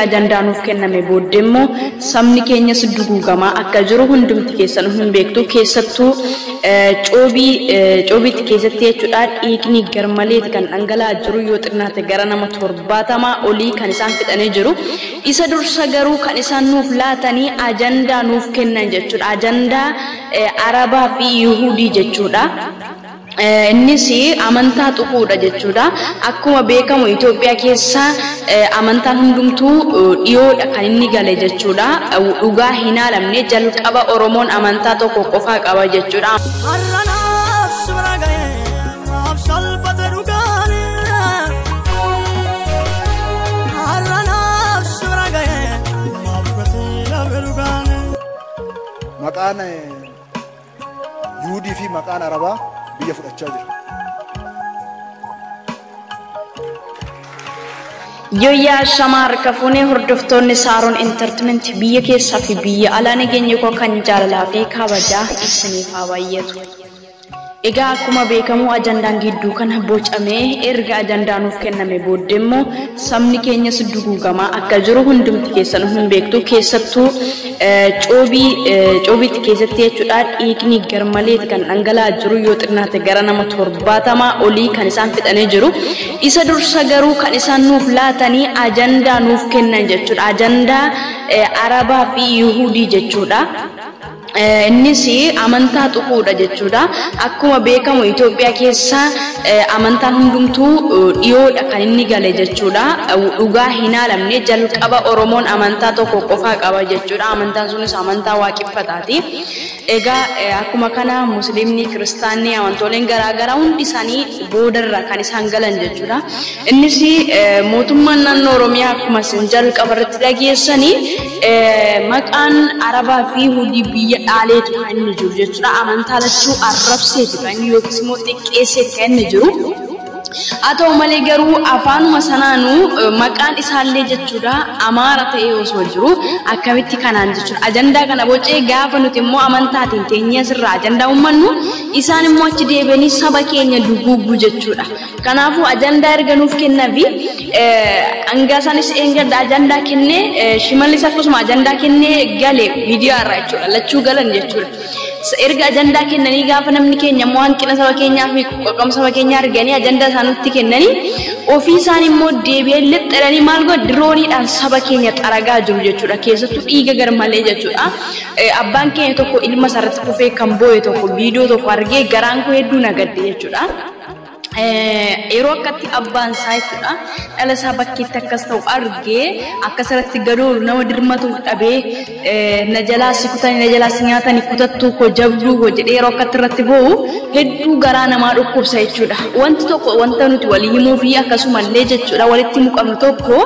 ajandaa nuuf kenname booddee immoo sabni keenya duguugamaa akka jiru hundumti keessan hin beektu keessattuu coobiitti keessatti jechuudha dhiigni garmaleet kan dhangala'aa jiru yoo xinnaate gara nama 70 olii kan isaan fixanii jiru isa dursa garuu kan isaan nuuf laatanii ajandaa nuuf kennan jechuudha ajandaa Arabaa fi Yihudii jechuudha innis amantaa tuquudha jechuudha akkuma beekamu Itoophiyaa keessa amantaan hundumtuu dhiyoodha kan inni gale jechuudha dhugaa hin haalamne jalqaba Oromoon amantaa tokko qofaa qaba jechuudha maqaan Yihudii fi maqaan Arabaa biyya fudhachaa jira. Yoyaa Shamar kafuunee hordoftoonni Saaroon Entertainment biyya keessaa fi biyya alaa nageenya koo kan jaalalaa fi kabajaa isiniif haa baay'atu. Egaa akkuma beekamu ajandaan gidduu kana bocamee erga ajandaan nuuf kenname booddee immoo sabni keenya duguugamaa akka jiru hundumti keessan hin beektu keessattuu coobiitti keessatti jechuudha dhiigni garmaleet kan dhangala'aa jiru yoo xinnaate gara nama 70 olii kan isaan fixanii jiru isa dursa garuu kan isaan nuuf laatanii ajandaa nuuf kennan jechuudha ajandaa Arabaa fi Yihudii jechuudha innis amantaa tuquudha jechuudha akkuma beekamu Itoophiyaa keessa amantaan hundumtuu dhiyoodha kan inni gale jechuudha dhugaa hin haalamne jalqaba Oromoon amantaa tokko qofaa qaba jechuudha amantaan sunis amantaa waaqeffataati egaa akkuma kana musliimni kiristaanni amantooleen garaagaraa hundi isaanii boodarra kan isaan galan jechuudha innis mootummaan naannoo Oromiyaa akkuma isin jalqaba irratti dhageessanii maqaan Arabaa fi Yihudii biyya dhaaleetu kan inni jiru jechuudha amantaa lachuu arrabseeti kan inni yookiis immoo xiqqeesseeti kan inni jiru haa ta'u malee garuu afaanuma sanaanuu maqaan isaallee jechuudha Amaara ta'ee osoo jiru akkamitti kanaan jechuudha ajandaa kana bocee gaafa nuti immoo amantaatiin teenyee sirraa ajandaa uummannu isaan immoo achi deebi'anii saba keenya duguuguu jechuudha kanaafuu ajandaa erga nuuf kennafi angaasanis eeggadda ajandaa kennee shimallis akkasuma ajandaa kennee gale viidiyoo irraa jechuudha lachuu galan jechuudha erga ajandaa kennanii gaafa namni keenya immoo hanqina saba keenyaa fi qoqqam saba keenyaa arganii ajandaa isaanutti kennanii ofii isaan immoo deebi'ee lixxalanii maal godhu dirooniidhaan saba keenya xaragaa jiru jechuudha keessattuu dhiiga garmalee jechuudha abbaan keenya tokko ilma sarratti kufee kan boo'e tokko viidiyoo tokko argee garaan koo hedduu nagadde jechuudha yeroo akkatti abbaan isaa jechuudha dhala isaa bakkeetti akkas ta'u argee akkasirratti gadoolu nama dirmatu dhabee na jalaa si kutanii na jalaa si nyaatanii kutattuu koo jabduu koo jedhee yeroo akkatti irratti boo'u hedduu garaa namaa dhukkubsa jechuudha wanti tokko wanta nuti walii himuu fi akkasumallee jechuudha walitti muqamnu tokko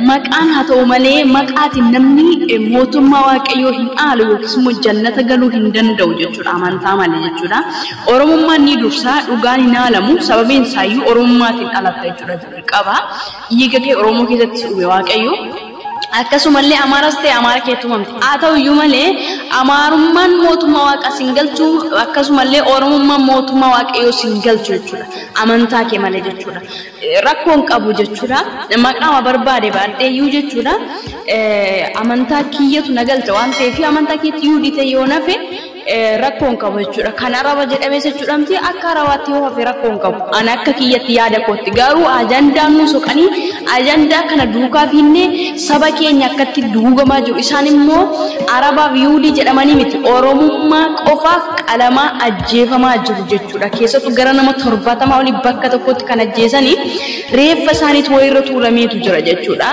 maqaan haa ta'u malee maqaatiin namni mootummaa waaqayyoo hin dhaalu yookiis immoo jannata galuu hin danda'u jechuudha amantaa malee jechuudha oromummaan ni dursaa dhugaan hin haalamu sababiin isaayyuu oromummaatiin dhalatta jechuudha jalqaba dhiiga kee oromoo keessatti dhufe waaqayyoo akkasumallee Amaaras ta'e Amaara keetu mamti haa ta'u iyyuu malee Amaarummaan mootummaa waaqa singalchuu akkasumallee oromummaan mootummaa waaqayyoo singalchu jechuudha amantaa kee malee jechuudha rakkoon qabu jechuudha maqaama barbaade baadheeyyuu jechuudha amantaa kiyyatu nagalcha waan ta'eef amantaa keetti Yihudii ta'e yoo nafe rakkoon qabu jechuudha kan Araba jedhamee jechuudhamti akka Arabaatti yoo hafe rakkoon qabu ana akka kiyyatti yaada kootti garuu ajandaan nu soqanii ajandaa kana duukaa fiinnee saba keenya akkatti duugamaa jiru isaan immoo Arabaa fi Yihudii jedhamanii miti oromummaa qofaaf qalamaa ajjeefamaa jiru jechuudha keessattuu gara nama 70 olii bakka tokkotti kan ajjeesanii reeffa isaaniitu wayirra tuulameetu jira jechuudha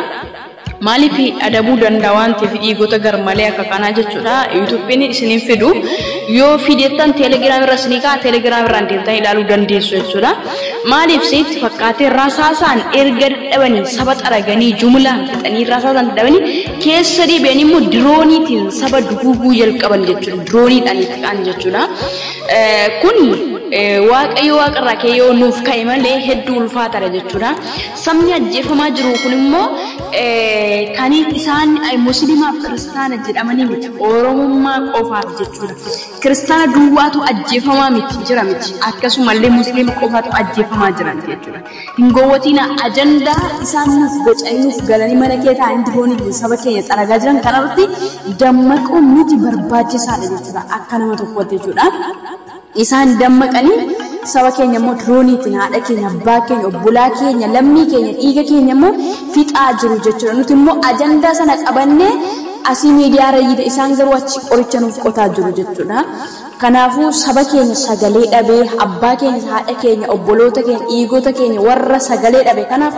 maaliif adabuu danda'a waan ta'eef dhiigota garmalee akka kanaa jechuudha Itoophiyaan isiniin fidu yoo fideettan teelegiraam irra isinii kaa teelegiraam irraan deemtanii ilaaluu dandeessu jechuudha maaliif sitti fakkaatee rasaasaan erga dadhabanii saba xaraganii jumlaan fixanii rasaasaan dadhabanii keessa deebi'anii immoo dirooniitiin saba duguuguu jalqaban jechuudha dirooniidhaan fixan jechuudha kun waaqayyo waaqarraa keeyyoo nuuf ka'e malee hedduu ulfaataadha jechuudha. Sabni ajjeefamaa jiru kun immoo kan isaan musliimaaf kiristaana jedhamanii miti oromummaa qofaaf jechuudha. Kiristaana duwwaatu ajjeefamaa miti jira miti akkasumallee musliima qofaatu ajjeefamaa jiran jechuudha. Hin gowwatiina ajandaa isaan nuuf bocanii nuuf galanii mana kee taa'anii diroonii saba keenya xaragaa jiran kanarratti dammaquun nuti barbaachisaadha jechuudha akka nama tokkotti jechuudha. Isaan dammaqanii saba keenya immoo dirooniitiin haadha keenya abbaa keenya obbolaa keenya lammii keenya dhiiga keenya immoo fixaa jiru jechuudha. Nuti immoo ajandaa sana qabannee asii miidiyaa rayyida isaan garuu achi qoricha nuuf qotaa jiru jechuudha. Kanaafuu saba keenya sagalee dhabee abbaa keenya haadha keenya obboloota keenya dhiigota keenya warra sagalee dhabe kanaaf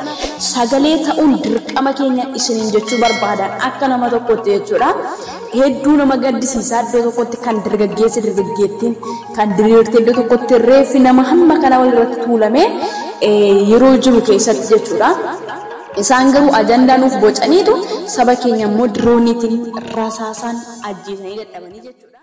sagalee ta'uun dirqama keenya isiniin jechuu barbaadan akka nama tokkotti jechuudha. Hedduu nama gaddisiisaa iddoo tokkotti kan dargaggeessi dargaggeettiin kan diriirtee iddoo tokkotti reeffi nama hamma kana walirratti tuulamee yeroo jiru keessatti jechuudha. Isaan garuu ajandaa nuuf bocaniitu saba keenya immoo dirooniitiin rasaasaan ajjeesanii dadhabanii jechuudha.